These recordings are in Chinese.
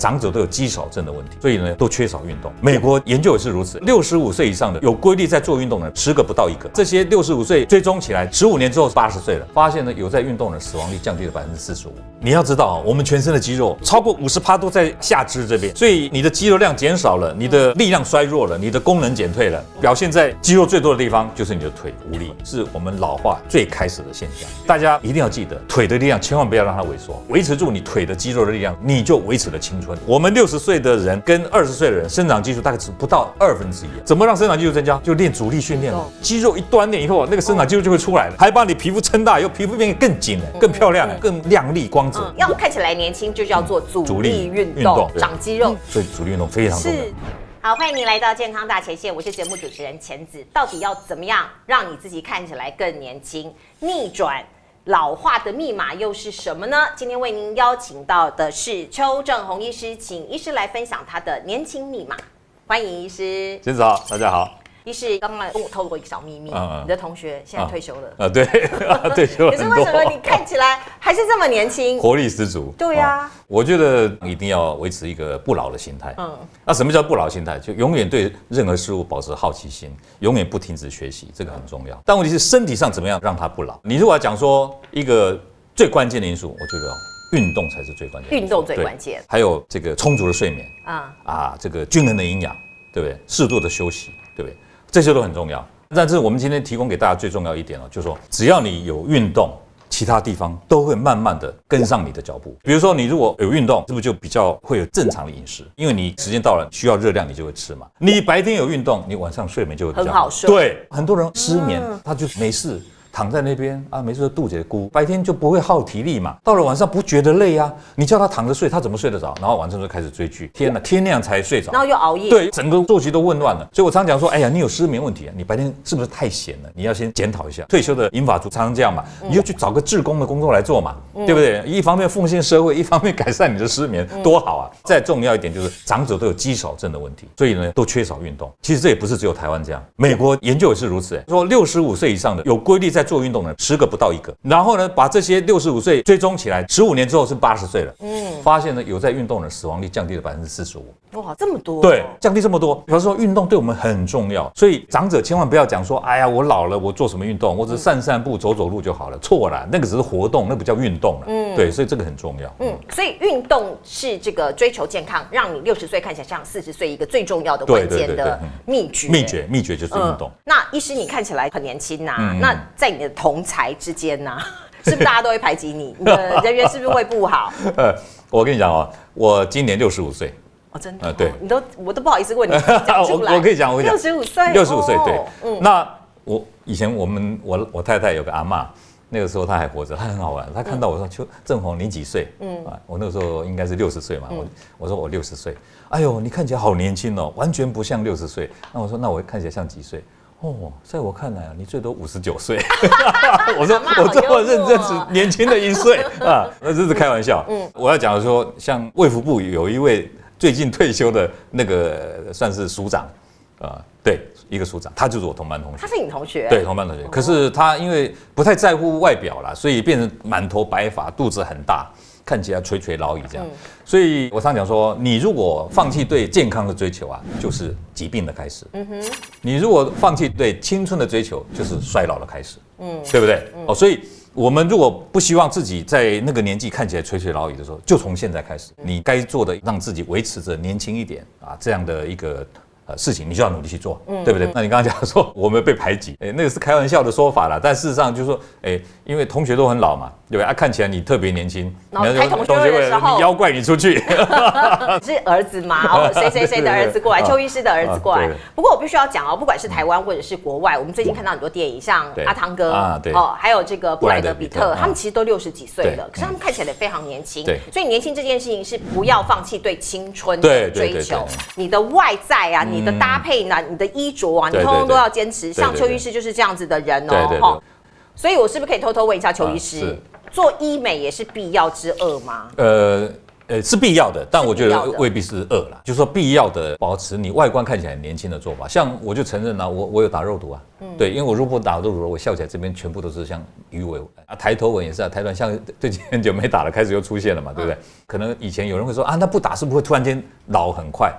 长者都有肌少症的问题，所以呢都缺少运动。美国研究也是如此，65岁以上的有规律在做运动的10个不到1个。这些65岁追踪起来，15年之后80岁了，发现呢有在运动的死亡率降低了45%。你要知道，我们全身的肌肉超过50%都在下肢这边，所以你的肌肉量减少了，你的力量衰弱了，你的功能减退了，表现在肌肉最多的地方就是你的腿无力，是我们老化最开始的现象。大家一定要记得，腿的力量千万不要让它萎缩，维持住你腿的肌肉的力量，你就维持了青春。我们60岁的人跟20岁的人生长激素大概只不到1/2。怎么让生长激素增加？就练阻力训练了。肌肉一锻炼以后，那个生长激素就会出来了，还把你皮肤撑大，以后皮肤变得更紧了，更漂亮了，更亮丽光泽。要看起来年轻，就叫做阻力运动，长肌肉。所以阻力运动非常重要。好，欢迎您来到健康大前线，我是节目主持人钱子。到底要怎么样让你自己看起来更年轻？逆转老化的密码又是什么呢？今天为您邀请到的是邱正宏医师，请医师来分享他的年轻密码。欢迎医师。先生好，大家好。医师刚刚跟我透露过一个小秘密，你的同学现在退休了。对，退休了很多。可是为什么你看起来还是这么年轻，活力十足？对呀，我觉得一定要维持一个不老的心态。那什么叫不老心态？就永远对任何事物保持好奇心，永远不停止学习，这个很重要。但问题是身体上怎么样让它不老？你如果要讲说一个最关键的因素，我觉得运动才是最关键的。运动最关键，还有这个充足的睡眠这个均衡的营养，对不对？适度的休息，对不对？这些都很重要。但是我们今天提供给大家最重要一点就是说，只要你有运动，其他地方都会慢慢的跟上你的脚步。比如说你如果有运动，是不是就比较会有正常的饮食？因为你时间到了需要热量，你就会吃嘛。你白天有运动，你晚上睡眠就会比较很好睡。对，很多人失眠，他就没事。躺在那边没事肚子也咕，白天就不会耗体力嘛，到了晚上不觉得累啊？你叫他躺着睡，他怎么睡得着？然后晚上就开始追剧，天哪，天亮才睡着，然后又熬夜，对，整个作息都混乱了。所以我常讲说，哎呀，你有失眠问题，你白天是不是太闲了？你要先检讨一下。退休的银发族常常这样嘛，你就去找个志工的工作来做嘛，对不对？一方面奉献社会，一方面改善你的失眠，多好啊！再重要一点就是长者都有肌少症的问题，所以呢都缺少运动。其实这也不是只有台湾这样，美国研究也是如此。说65岁以上的有规律在做运动的10个不到1个，然后呢，把这些65岁追踪起来，15年之后是80岁了，发现呢有在运动的死亡率降低了45%。哇，这么多！对，降低这么多，表示说运动对我们很重要。所以长者千万不要讲说，哎呀，我老了，我做什么运动？我只是散散步、走走路就好了。错了，那个只是活动，那不叫运动了。对，所以这个很重要。所以运动是这个追求健康，让你60岁看起来像40岁一个最重要的关键的秘诀。秘诀就是运动。那医师，你看起来很年轻那在你的同才之间是不是大家都会排挤你？你的人缘是不是会不好？我跟你讲我今年65岁。真的？对，我都不好意思问你讲出来。我可以讲65岁，65岁，对。那我以前我太太有个阿嬷，那个时候她还活着，她很好玩。她看到我说：“正宏，你几岁？”我那个时候应该是60岁嘛。我说我60岁。哎呦，你看起来好年轻哦，完全不像60岁。那我说那我看起来像几岁？在我看来你最多59岁。我说我这么认真，只年轻的1岁那这是开玩笑。我要讲说，像卫福部有一位最近退休的那个算是署长对，一个署长，他就是我同班同学。他是你同学？对，同班同学。可是他因为不太在乎外表啦，所以变成满头白发，肚子很大，看起来垂垂老矣这样。所以我常讲说，你如果放弃对健康的追求就是疾病的开始。你如果放弃对青春的追求，就是衰老的开始。对不对？所以我们如果不希望自己在那个年纪看起来垂垂老矣的时候，就从现在开始，你该做的让自己维持着年轻一点这样的一个事情，你就要努力去做，对不对？那你刚刚讲说我们被排挤，那个是开玩笑的说法啦，但事实上就是说，因为同学都很老嘛，对不对？看起来你特别年轻，然后开同学会的时候，你妖怪你出去，是儿子嘛？谁的儿子过来，邱医师的儿子过来。不过我必须要讲不管是台湾或者是国外，我们最近看到很多电影，像阿汤哥还有这个布莱德比特，他们其实都60几岁了，可是他们看起来也非常年轻。所以年轻这件事情是不要放弃对青春的追求，你的外在你的搭配你的衣着你通通都要坚持。像邱医师就是这样子的人所以我是不是可以偷偷问一下邱医师，做医美也是必要之恶吗？是必要的，但我觉得未必是恶啦，就是说必要的保持你外观看起来很年轻的做法。像我就承认啦，我有打肉毒啊，对，因为我如果打肉毒，我笑起来这边全部都是像鱼尾啊，抬头纹也是啊，抬头纹像最近很久没打了，开始又出现了嘛，对不对？可能以前有人会说啊，那不打是不是会突然间老很快？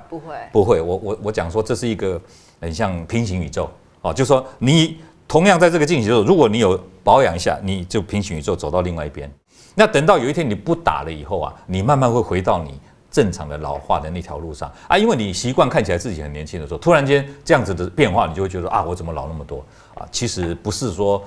不会，我讲说这是一个很像平行宇宙哦，就是说你同样在这个进行的时候，如果你有保养一下，你就平行宇宙走到另外一边。那等到有一天你不打了以后啊，你慢慢会回到你正常的老化的那条路上啊，因为你习惯看起来自己很年轻的时候，突然间这样子的变化，你就会觉得啊，我怎么老那么多啊？其实不是说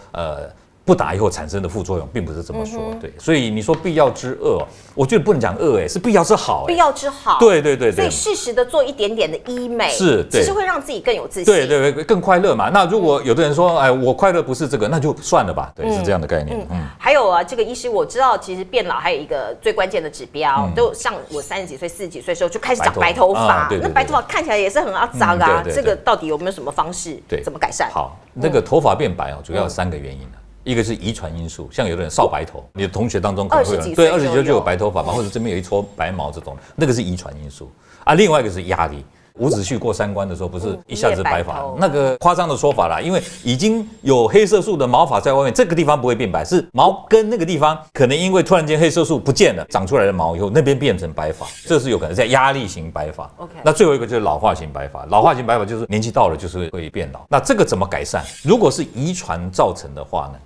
不打以后产生的副作用，并不是这么说，对，所以你说必要之恶，我觉得不能讲恶，是必要之好，必要之好，对，所以适时的做一点点的医美，其实会让自己更有自信，对，更快乐嘛。那如果有的人说，哎，我快乐不是这个，那就算了吧，对，是这样的概念。还有啊，这个医师我知道，其实变老还有一个最关键的指标，都像我30几岁、40几岁的时候就开始长白头发，那白头发看起来也是很肮脏啊，这个到底有没有什么方式，怎么改善？好，那个头发变白主要有3个原因。一个是遗传因素，像有的人少白头，你的同学当中可能会有人对20几岁就有白头发嘛，或者这边有一撮白毛这种，那个是遗传因素啊。另外一个是压力，伍子胥过3关的时候不是一下子白发，那个夸张的说法啦，因为已经有黑色素的毛发在外面，这个地方不会变白，是毛根那个地方可能因为突然间黑色素不见了，长出来的毛以后那边变成白发，这是有可能在压力型白发。那最后一个就是老化型白发，老化型白发就是年纪到了就是会变老。那这个怎么改善？如果是遗传造成的话呢？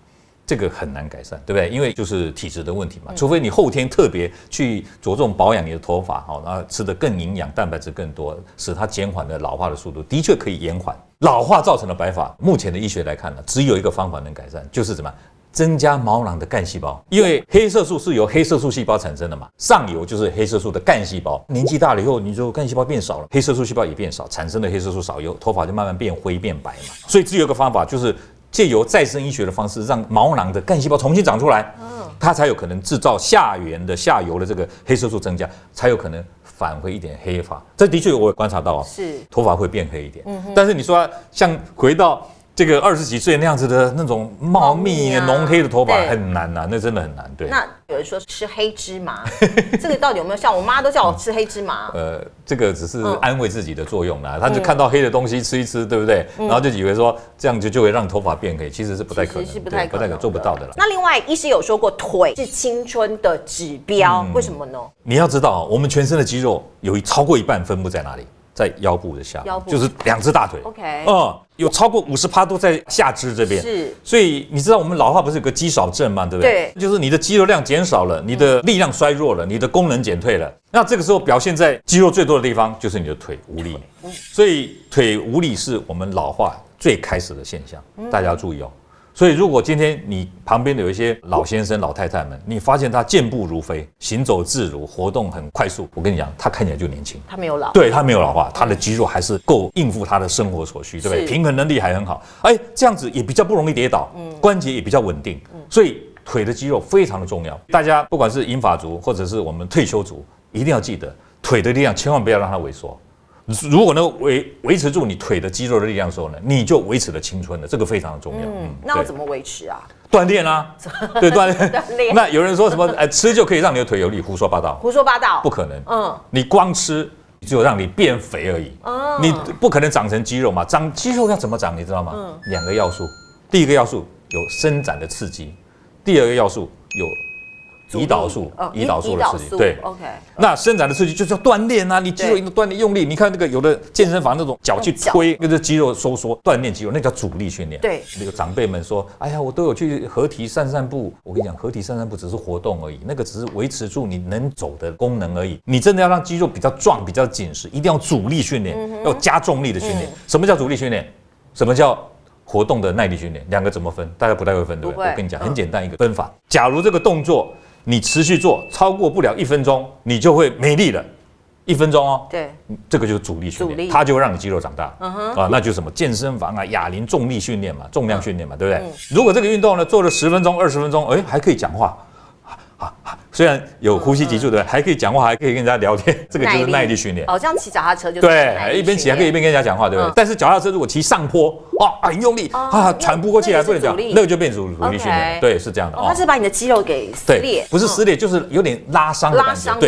这个很难改善，对不对？因为就是体质的问题嘛，除非你后天特别去着重保养你的头发，然后吃得更营养，蛋白质更多，使它减缓了老化的速度，的确可以延缓老化造成的白发。目前的医学来看呢，只有一个方法能改善，就是怎么增加毛囊的干细胞，因为黑色素是由黑色素细胞产生的嘛，上游就是黑色素的干细胞，年纪大了以后，你就干细胞变少了，黑色素细胞也变少，产生的黑色素少，以后头发就慢慢变灰变白嘛。所以只有一个方法，就是借由再生医学的方式，让毛囊的干细胞重新长出来，它才有可能制造下游的这个黑色素增加，才有可能返回一点黑发。这的确我观察到是头发会变黑一点，但是你说像回到这个20几岁那样子的那种茂密浓黑的头发很难啊，那真的很难。对，那有人说吃黑芝麻，这个到底有没有效？我妈都叫我吃黑芝麻。这个只是安慰自己的作用啦，她就看到黑的东西吃一吃，对不对？然后就以为说这样就会让头发变黑，其实是不太可能，是不太可能做不到的啦。那另外，医师有说过，腿是青春的指标，为什么呢？你要知道，我们全身的肌肉有超过一半分布在哪里？在腰部的下，就是2只大腿。OK，有超过50%都在下肢这边。是，所以你知道我们老化不是有个肌少症吗？对不对？对，就是你的肌肉量减少了，你的力量衰弱了，你的功能减退了。那这个时候表现在肌肉最多的地方就是你的腿无力。所以腿无力是我们老化最开始的现象，大家要注意哦。所以，如果今天你旁边有一些老先生、老太太们，你发现他健步如飞、行走自如、活动很快速，我跟你讲，他看起来就年轻，他没有老，对，他没有老化，他的肌肉还是够应付他的生活所需，对不对？平衡能力还很好，这样子也比较不容易跌倒，关节也比较稳定，所以腿的肌肉非常的重要。大家不管是银发族或者是我们退休族，一定要记得腿的力量千万不要让它萎缩。如果能维持住你腿的肌肉的力量的时候呢，你就维持了青春了，这个非常的重要。那要怎么维持啊？锻炼啊，对，锻炼。那有人说什么吃就可以让你的腿有力，胡说八道，不可能。你光吃只有让你变肥而已，你不可能长成肌肉嘛。长肌肉要怎么长，你知道吗？2个要素，第一个要素有伸展的刺激，第二个要素有胰岛素的刺激，对 ，OK。那伸展的刺激就是要锻炼啊，你肌肉一定锻炼用力。你看那个有的健身房那种脚去推，那个肌肉收缩锻炼肌肉，那叫阻力训练。对，那个长辈们说，哎呀，我都有去合体散步。我跟你讲，合体散步只是活动而已，那个只是维持住你能走的功能而已。你真的要让肌肉比较壮、比较紧实，一定要阻力训练，要加重力的训练。什么叫阻力训练？什么叫活动的耐力训练？2个怎么分？大家不太会分，对不对？我跟你讲，很简单一个分法。假如这个动作你持续做超过不了1分钟，你就会没力了。1分钟哦，对，这个就是阻力训练，它就会让你肌肉长大。那就是什么健身房啊、哑铃重力训练嘛、重量训练嘛，对不对？如果这个运动呢做了10分钟、20分钟，还可以讲话，虽然有呼吸急促的，还可以讲话，还可以跟人家聊天，这个就是耐力训练。哦，这样骑脚踏车就对，一边骑还可以一边跟人家讲话，对不对？但是脚踏车如果骑上坡，哇，很用力喘不过气来不能讲，那个就变阻力训练。对，是这样的。它是把你的肌肉给撕裂，不是撕裂，就是有点拉伤的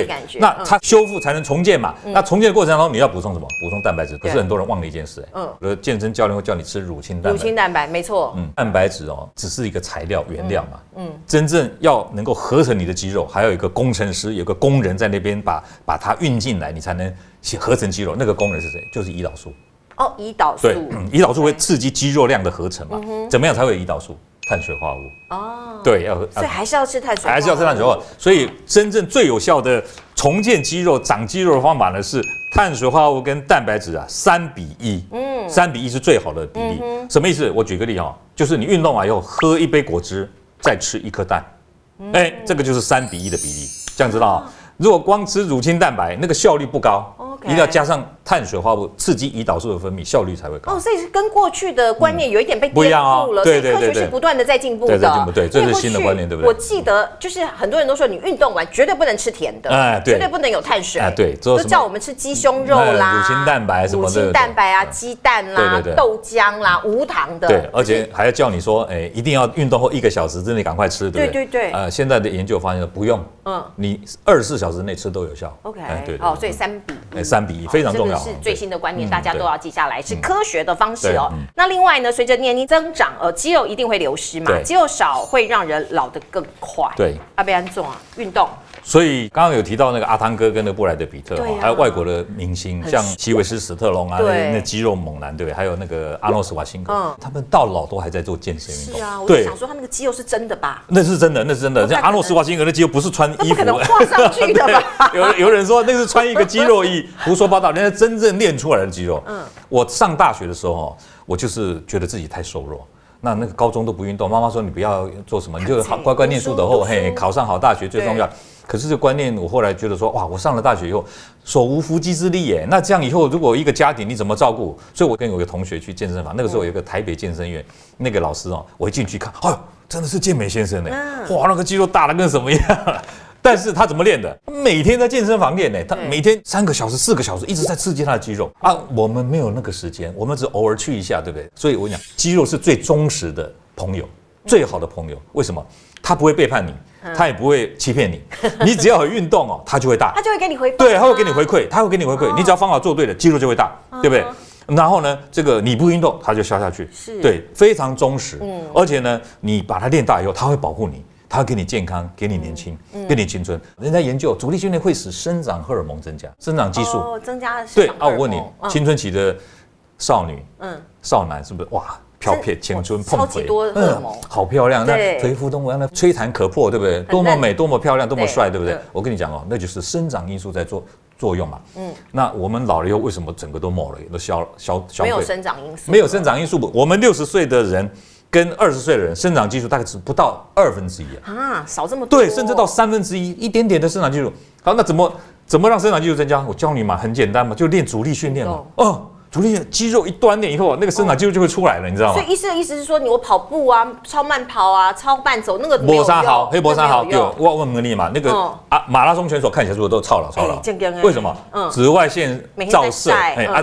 感觉。那它修复才能重建嘛。那重建的过程当中你要补充什么？补充蛋白质。可是很多人忘了一件事，比如健身教练会叫你吃乳清蛋白。乳清蛋白，没错。蛋白质只是一个材料原料嘛。真正要能够合成你的肌肉，还有一个工程师，有个工人在那边把它运进来，你才能合成肌肉。那个工人是谁？就是胰岛素。哦，胰岛素。对，胰岛素会刺激肌肉量的合成嘛。怎么样才会有胰岛素？碳水化合物。哦。对，所以还是要吃碳水。还是要吃碳水化合物。所以真正最有效的重建肌肉、长肌肉的方法呢，是碳水化合物跟蛋白质3:1。3:1是最好的比例。什么意思？我举个例就是你运动完以后喝一杯果汁，再吃1颗蛋。这个就是3:1的比例，这样知道如果光吃乳清蛋白，那个效率不高。一定要加上碳水化合物，刺激胰岛素的分泌，效率才会高。所以是跟过去的观念有一点被颠覆了。对，科学是不断的在进步的。对，这是新的观念，对不对？我记得就是很多人都说，你运动完绝对不能吃甜的，绝对不能有碳水。对，都叫我们吃鸡胸肉啦、乳清蛋白什么的，乳清蛋白鸡蛋啦、豆浆啦、无糖的。对，而且还要叫你说，一定要运动后1个小时之内赶快吃，对不对？对。现在的研究发现不用，你24小时内吃都有效。OK，对。所以3:1非常重要。是最新的观念，大家都要记下来，是科学的方式哦。那另外呢，随着年龄增长，肌肉一定会流失嘛，肌肉少会让人老得更快。对，要不然做运动。所以刚刚有提到那个阿汤哥跟那个布莱德比特，还有外国的明星，像希维斯史特龙啊，那肌肉猛男，对不对？还有那个阿诺斯瓦辛格，他们到老都还在做健身运动。是啊，我就想说他那个肌肉是真的吧？那是真的，那是真的。像阿诺斯瓦辛格的肌肉不是穿衣服，不可能画上去的吧？有人说那是穿一个肌肉衣，胡说八道。人家真正练出来的肌肉。我上大学的时候，我就是觉得自己太瘦弱。那个高中都不运动，妈妈说你不要做什么，你就乖乖念书的后，考上好大学最重要。可是这观念，我后来觉得说，哇，我上了大学以后，手无缚鸡之力耶。那这样以后，如果一个家庭你怎么照顾？所以我跟有个同学去健身房，那个时候有一个台北健身院，那个老师我一进去看，真的是健美先生呢，哇，那个肌肉大的跟什么一样。但是他怎么练的？每天在健身房练呢，他每天3个小时、4个小时一直在刺激他的肌肉我们没有那个时间，我们只偶尔去一下，对不对？所以我讲，肌肉是最忠实的朋友，最好的朋友。为什么？他不会背叛你，他也不会欺骗你。你只要有运动他就会大，他就会给你回馈。对，他会给你回馈，你只要方法做对了，肌肉就会大，对不对？然后呢，这个你不运动，它就消下去。对，非常忠实。而且呢，你把它练大以后，它会保护你。它会给你健康，给你年轻，给你青春。人家研究阻力训练会使生长荷尔蒙增加，生长激素增加。对我问你，青春期的少女、少男是不是哇？飘撇青春碰超级多荷尔蒙，好漂亮，那颓肤动物，那吹弹可破，对不对？多么美，多么漂亮，多么帅，对不对？我跟你讲那就是生长因素在作用嘛。那我们老了以后，为什么整个都没了，都消退？没有生长因素，没有生长因素。我们60岁的人。跟20岁的人生长激素大概只不到1/2少这么多。对，甚至到1/3，一点点的生长激素。好，那怎么让生长激素增加？我教你嘛，很简单嘛，就练阻力训练嘛。阻力肌肉一锻炼以后，那个生长激素就会出来了，你知道吗？所以医师的意思是说，我跑步啊、超慢跑啊、超慢走，那个没有用。黑博山好，对，我问你嘛，那个马拉松选手看起来是不是都操劳？为什么？紫外线照射，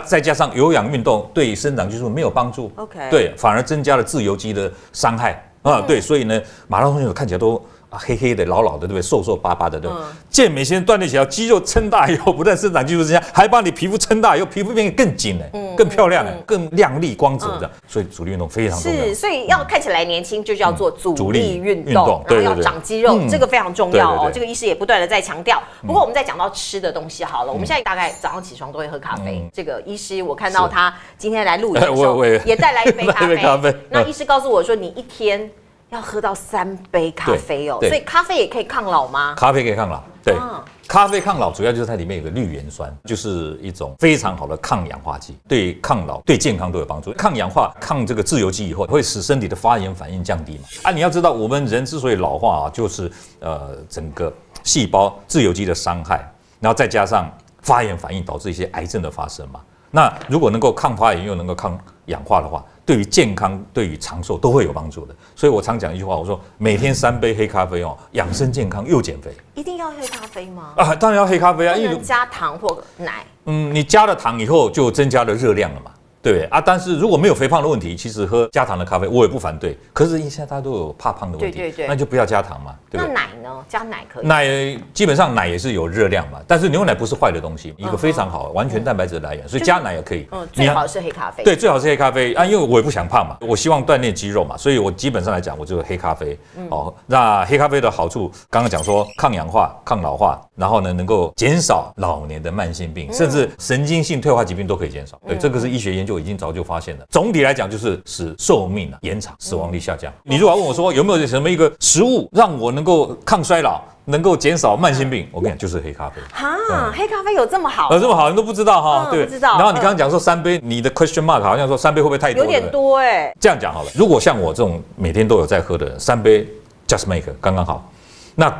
再加上有氧运动，对生长激素没有帮助。对，反而增加了自由基的伤害对，所以呢，马拉松选手看起来都。黑黑的、老老的，对不对？瘦瘦巴巴的，对不对？健美先生锻炼起来，肌肉撑大以后，不但生长激素增加，还把你皮肤撑大以后，皮肤变得更紧更漂亮更亮丽光泽这样。所以阻力运动非常重要。所以要看起来年轻，就叫做阻力运动，然后要长肌肉，这个非常重要这个医师也不断的在强调。不过我们再讲到吃的东西好了，我们现在大概早上起床都会喝咖啡。这个医师我看到他今天来录影的时候，也带来一杯咖啡。那医师告诉我说，你一天要喝到3杯咖啡所以咖啡也可以抗老吗？咖啡可以抗老，对，咖啡抗老主要就是它里面有个绿原酸，就是一种非常好的抗氧化剂，对抗老、对健康都有帮助。抗氧化、抗这个自由基以后，会使身体的发炎反应降低嘛。你要知道，我们人之所以老化就是整个细胞自由基的伤害，然后再加上发炎反应导致一些癌症的发生嘛。那如果能够抗发炎又能够抗氧化的话，对于健康、对于长寿都会有帮助的。所以我常讲一句话，我说每天3杯黑咖啡哦，养生健康又减肥。一定要黑咖啡吗？啊，当然要黑咖啡啊，不能加糖或奶。你加了糖以后就增加了热量了嘛。对不对啊？但是如果没有肥胖的问题，其实喝加糖的咖啡我也不反对。可是现在大家都有怕胖的问题，那就不要加糖嘛，对不对？那奶呢？加奶可以？奶基本上奶也是有热量嘛，但是牛奶不是坏的东西，一个非常好完全蛋白质的来源，所以加奶也可以。最好是黑咖啡。对，最好是黑咖啡啊，因为我也不想胖嘛，我希望锻炼肌肉嘛，所以我基本上来讲，我就黑咖啡。哦，那黑咖啡的好处，刚刚讲说抗氧化、抗老化，然后呢能够减少老年的慢性病，甚至神经性退化疾病都可以减少。对，这个是医学研究已经早就发现了。总体来讲，就是使寿命延长，死亡率下降。你如果要问我说有没有什么一个食物让我能够抗衰老，能够减少慢性病，我跟你讲，就是黑咖啡。哈，黑咖啡有这么好？这么好，你都不知道哈？对，不知道。然后你刚刚讲说3杯，你的 question mark 好像说3杯会不会太多？有点多哎。这样讲好了，如果像我这种每天都有在喝的人，3杯 just make 刚刚好。那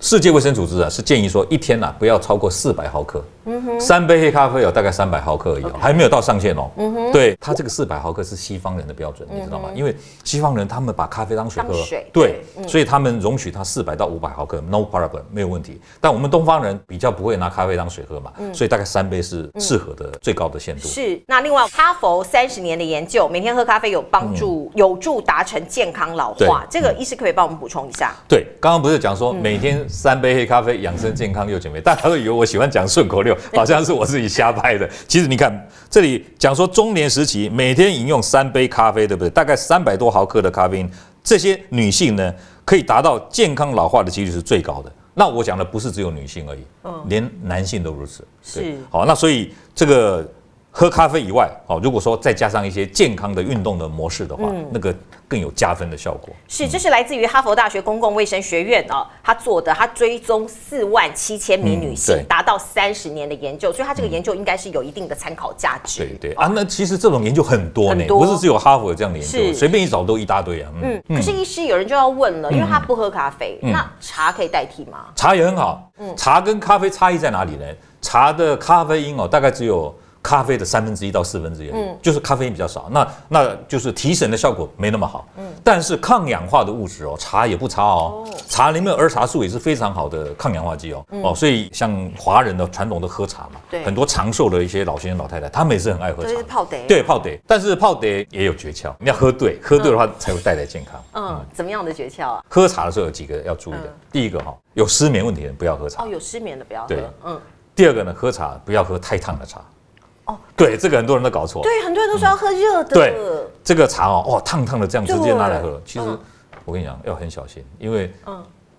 世界卫生组织啊是建议说一天啊不要超过400毫克，3杯黑咖啡有大概300毫克而已，还没有到上限哦。对，它这个400毫克是西方人的标准，你知道吗？因为西方人他们把咖啡当水喝，对，所以他们容许它400到500毫克 no problem 没有问题。但我们东方人比较不会拿咖啡当水喝嘛，所以大概3杯是适合的最高的限度。是，那另外哈佛30年的研究，每天喝咖啡有帮助，有助达成健康老化。这个医师可以帮我们补充一下？对，刚刚不是讲说每天3杯黑咖啡，养生健康又减肥，大家都以为我喜欢讲顺口溜，好像是我自己瞎掰的。其实你看这里讲说中年时期每天饮用3杯咖啡，对不对？大概300多毫克的咖啡因，这些女性呢可以达到健康老化的几率是最高的。那我讲的不是只有女性而已，连男性都如此。是，好，那所以这个喝咖啡以外，如果说再加上一些健康的运动的模式的话，那个更有加分的效果。是，这是来自于哈佛大学公共卫生学院他做的，他追踪47000名女性，达到30年的研究，所以他这个研究应该是有一定的参考价值。对啊，那其实这种研究很多呢，不是只有哈佛有这样的研究，随便一找都一大堆啊。可是医师有人就要问了，因为他不喝咖啡，那茶可以代替吗？茶也很好，茶跟咖啡差异在哪里呢？茶的咖啡因大概只有咖啡的1/3到1/4，就是咖啡因比较少，那就是提神的效果没那么好。但是抗氧化的物质茶也不差哦。茶里面的儿茶素也是非常好的抗氧化剂所以像华人的传统的喝茶嘛，很多长寿的一些老先生老太太，他们也是很爱喝茶。就是泡茶。对，泡茶。但是泡茶也有诀窍，你要喝对的话才会带来健康。怎么样的诀窍啊？喝茶的时候有几个要注意的。第一个有失眠问题的人不要喝茶。有失眠的不要喝。对，第二个呢，喝茶不要喝太烫的茶。对，这个很多人都搞错。对，很多人都说要喝热的。对，这个茶烫烫的这样直接拿来喝，其实我跟你讲要很小心，因为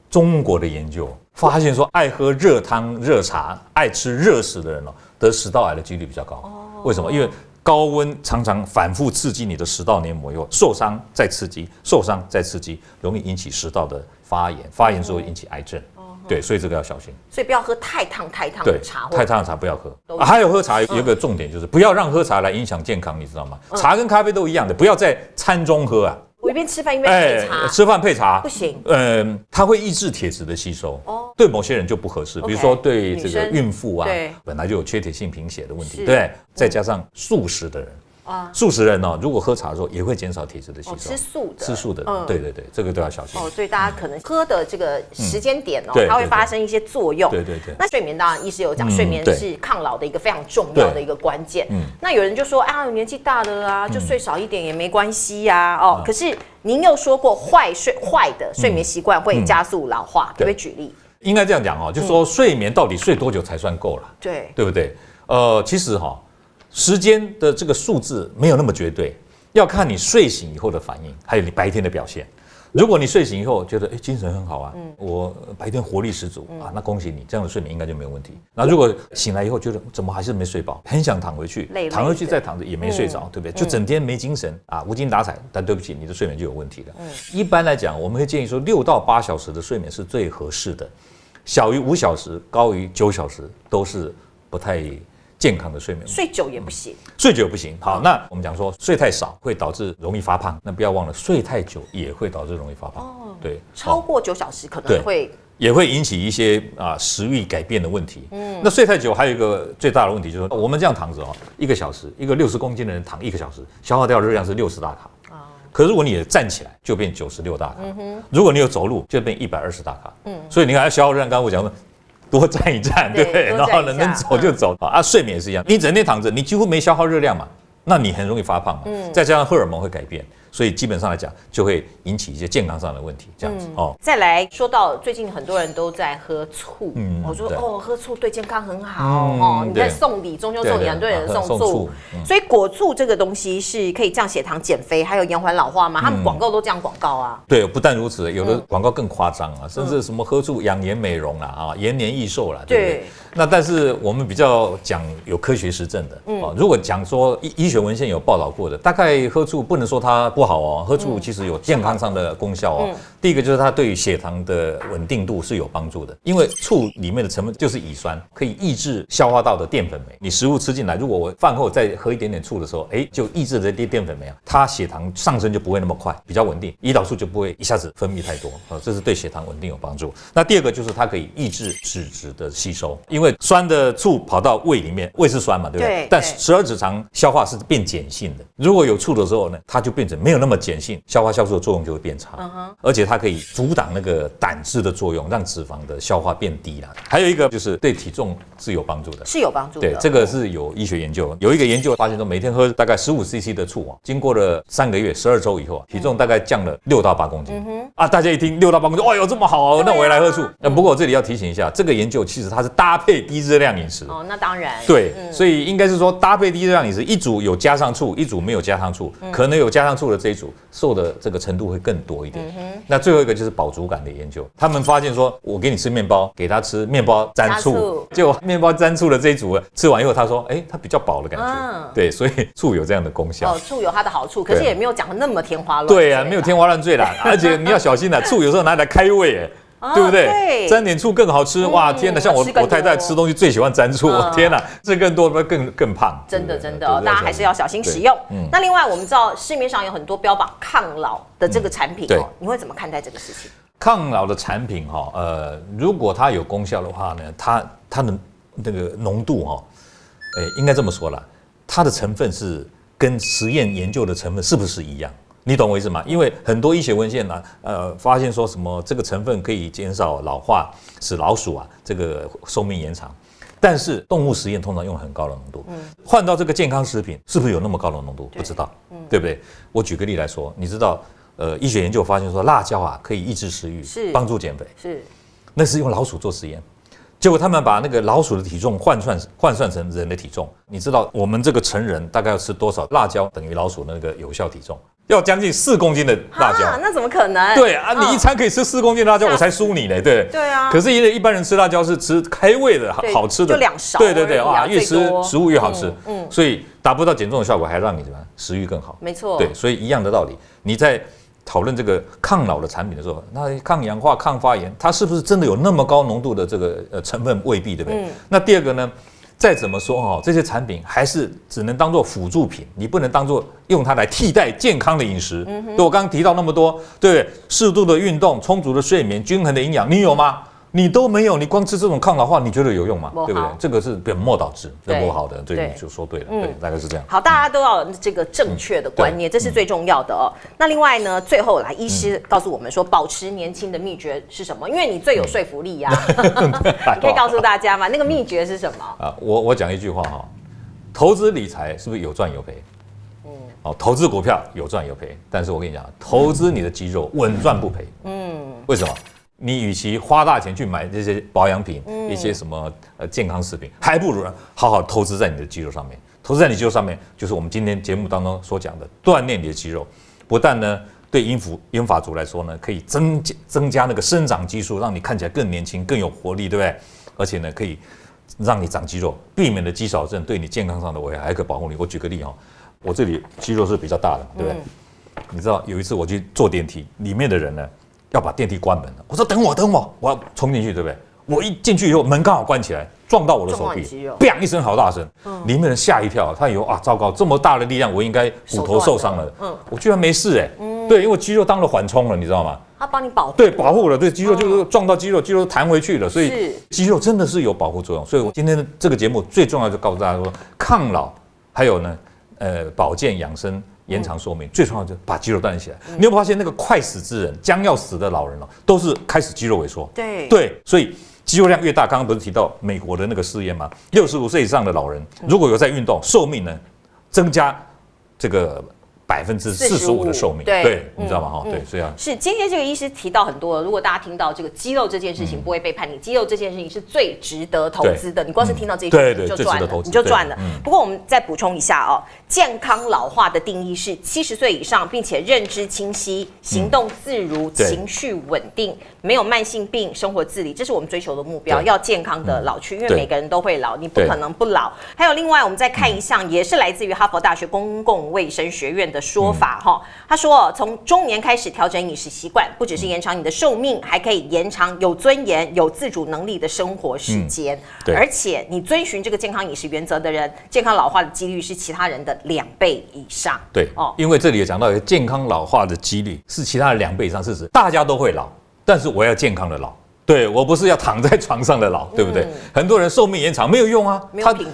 中国的研究发现说，爱喝热汤、热茶、爱吃热食的人得食道癌的几率比较高。为什么？因为高温常常反复刺激你的食道黏膜以后，受伤再刺激，受伤再刺激，容易引起食道的发炎，发炎之后引起癌症。对，所以这个要小心。所以不要喝太烫的茶。太烫的茶不要喝。还有喝茶有一个重点就是不要让喝茶来影响健康，你知道吗？茶跟咖啡都一样的，不要在餐中喝啊。我一边吃饭一边配茶。吃饭配茶不行。它会抑制铁质的吸收。对某些人就不合适，比如说对这个孕妇啊，本来就有缺铁性贫血的问题，对，再加上素食的人。素食人如果喝茶的时候也会减少铁质的吸收。吃素的，对，这个都要小心。所以大家可能喝的这个时间点它会发生一些作用。对。那睡眠当然医师有讲，睡眠是抗老的一个非常重要的一个关键。那有人就说年纪大了就睡少一点也没关系呀。可是您又说过坏的睡眠习惯会加速老化，可不可以举例？应该这样讲就是说睡眠到底睡多久才算够了？对不对？其实时间的这个数字没有那么绝对，要看你睡醒以后的反应，还有你白天的表现。如果你睡醒以后觉得精神很好啊，我白天活力十足那恭喜你，这样的睡眠应该就没有问题。那如果醒来以后觉得怎么还是没睡饱，很想躺回去，躺回去再躺着也没睡着，对不对？就整天没精神无精打采，但对不起，你的睡眠就有问题了。一般来讲，我们会建议说6到8小时的睡眠是最合适的，小于5小时，高于9小时都是不太健康的睡眠。睡久也不行。睡久不行。好，那我们讲说睡太少会导致容易发胖，那不要忘了睡太久也会导致容易发胖。对，超过9小时可能会也会引起一些食欲改变的问题。那睡太久还有一个最大的问题就是，我们这样躺着1个小时，一个60公斤的人躺1个小时，消耗掉的热量是60大卡。可是如果你站起来，就变96大卡。如果你有走路，就变120大卡。所以你看，消耗热量，刚刚我讲说，多站一站，对不对？然后呢，能走就走睡眠也是一样，你整天躺着，你几乎没消耗热量嘛，那你很容易发胖嘛。再加上荷尔蒙会改变。所以基本上来讲，就会引起一些健康上的问题，这样子再来说到最近很多人都在喝醋，我说喝醋对健康很好你在送礼，中秋送礼，很多人送醋，所以果醋这个东西是可以降血糖、减肥，还有延缓老化吗？他们广告都这样广告啊。对，不但如此，有的广告更夸张甚至什么喝醋养颜美容延年益寿啦，对不对？那但是我们比较讲有科学实证的如果讲说医学文献有报道过的，大概喝醋不能说它不好喝醋其实有健康上的功效第一个就是它对于血糖的稳定度是有帮助的，因为醋里面的成分就是乙酸，可以抑制消化道的淀粉酶。你食物吃进来，如果我饭后再喝一点点醋的时候，就抑制这些淀粉酶它血糖上升就不会那么快，比较稳定，胰岛素就不会一下子分泌太多这是对血糖稳定有帮助。那第二个就是它可以抑制脂质的吸收，因为酸的醋跑到胃里面，胃是酸嘛，对不对？但十二指肠消化是变碱性的，如果有醋的时候呢，它就变成没有那么碱性，消化酵素的作用就会变差，而且它可以阻挡那个胆汁的作用，让脂肪的消化变低啦。还有一个就是对体重是有帮助的，是有帮助的。对，这个是有医学研究，有一个研究发现说，每天喝大概15cc 的醋经过了3个月12周以后体重大概降了6到8公斤。大家一听6到8公斤，哎呦这么好那我也来喝醋。不过我这里要提醒一下，这个研究其实它是搭配低热量饮食。那当然。对，所以应该是说搭配低热量饮食，一组有加上醋，一组没有加上醋，可能有加上醋的这一组瘦的这个程度会更多一点。那最后一个就是饱足感的研究，他们发现说，我给你吃面包，给他吃面包沾醋，结果面包沾醋的这一组吃完以后，他说，他比较饱的感觉。对，所以醋有这样的功效。醋有它的好处，可是也没有讲的那么天花乱坠。对啊，没有天花乱坠啦，而且你要小心醋有时候拿来开胃对不对？对，沾点醋更好吃。哇，天哪！像我太太吃东西最喜欢沾醋，天哪，这更多更胖。真的，大家还是要小心使用。那另外，我们知道市面上有很多标榜抗老的这个产品你会怎么看待这个事情？抗老的产品如果它有功效的话呢，它的那个浓度应该这么说啦，它的成分是跟实验研究的成分是不是一样？你懂我意思吗？因为很多医学文献发现说什么这个成分可以减少老化，使老鼠这个寿命延长，但是动物实验通常用很高的浓度，换到这个健康食品是不是有那么高的浓度？不知道，对不对？我举个例来说，你知道医学研究发现说辣椒可以抑制食欲，是帮助减肥，是那是用老鼠做实验。结果他们把那个老鼠的体重换算成人的体重，你知道我们这个成人大概要吃多少辣椒等于老鼠的那个有效体重？要将近4公斤的辣椒。那怎么可能？对你一餐可以吃4公斤的辣椒，我才输你嘞，对。对啊。可是一般人吃辣椒是吃开胃的好吃的，就2勺。对，越吃食物越好吃。所以达不到减重的效果，还让你食欲更好。没错。对，所以一样的道理，你在讨论这个抗老的产品的时候，那抗氧化、抗发炎，它是不是真的有那么高浓度的这个成分？未必，对不对？那第二个呢，再怎么说这些产品还是只能当做辅助品，你不能当做用它来替代健康的饮食。对我刚刚提到那么多，对，适度的运动、充足的睡眠、均衡的营养，你有吗？你都没有，你光吃这种抗老化，你觉得有用吗？对不对？这个是本末倒置，不好的。对，你就说对了，对，大概是这样。好，大家都要有这个正确的观念，这是最重要的那另外呢，最后来医师告诉我们说，保持年轻的秘诀是什么？因为你最有说服力呀，你可以告诉大家吗？那个秘诀是什么？我讲一句话投资理财是不是有赚有赔？投资股票有赚有赔，但是我跟你讲，投资你的肌肉稳赚不赔。为什么？你与其花大钱去买这些保养品，一些什么健康食品，还不如好好投资在你的肌肉上面。投资在你肌肉上面，就是我们今天节目当中所讲的锻炼你的肌肉，不但呢对银发族来说呢，可以增加那个生长激素，让你看起来更年轻、更有活力，对不对？而且呢，可以让你长肌肉，避免了肌少症对你健康上的危害，还可以保护你。我举个例我这里肌肉是比较大的，对不对？你知道有一次我去坐电梯，里面的人呢要把电梯关门了，我说等我，我要冲进去，对不对？我一进去以后，门刚好关起来，撞到我的手臂，砰一声好大声，里面人吓一跳，他以为糟糕，这么大的力量，我应该骨头受伤了，我居然没事对，因为肌肉当了缓冲了，你知道吗？它帮你保护，对，保护了，对，肌肉就是撞到肌肉，肌肉弹回去了，所以肌肉真的是有保护作用。所以我今天的这个节目最重要就告诉大家说，抗老还有呢，保健养生。延长寿命最重要就是把肌肉锻炼起来。你有没有发现那个快死之人、将要死的老人哦，都是开始肌肉萎缩。对，所以肌肉量越大，刚刚不是提到美国的那个试验吗？65岁以上的老人如果有在运动，寿命呢增加这个45%的寿命，对，你知道吗？哈，对，所以是今天这个医师提到很多，如果大家听到这个肌肉这件事情不会背叛你，肌肉这件事情是最值得投资的，你光是听到这一句你就赚了，你就赚了。不过我们再补充一下哦，健康老化的定义是70岁以上，并且认知清晰、行动自如、情绪稳定，没有慢性病、生活自理，这是我们追求的目标，要健康的老去，因为每个人都会老，你不可能不老。还有另外，我们再看一项，也是来自于哈佛大学公共卫生学院的说法哈，他说从中年开始调整饮食习惯，不只是延长你的寿命，还可以延长有尊严、有自主能力的生活时间。而且你遵循这个健康饮食原则的人，健康老化的几率是其他人的2倍以上。对哦，因为这里也讲到，健康老化的几率是其他的2倍以上，是指大家都会老，但是我要健康的老。对，我不是要躺在床上的老，对不对？很多人寿命延长没有用啊，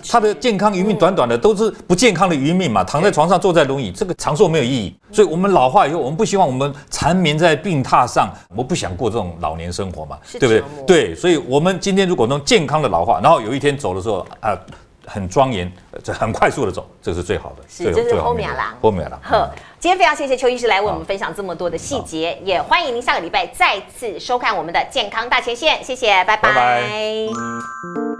他的健康余命短短的，都是不健康的余命嘛，躺在床上坐在轮椅，这个长寿没有意义。所以我们老化以后，我们不希望我们缠绵在病榻上，我不想过这种老年生活嘛，对不对？对，所以我们今天如果能健康的老化，然后有一天走的时候很庄严，很快速的走，这是最好的。是，这是后面郎。后面郎。今天非常谢谢邱医师来为我们分享这么多的细节，也欢迎您下个礼拜再次收看我们的健康大前线。谢谢，拜拜。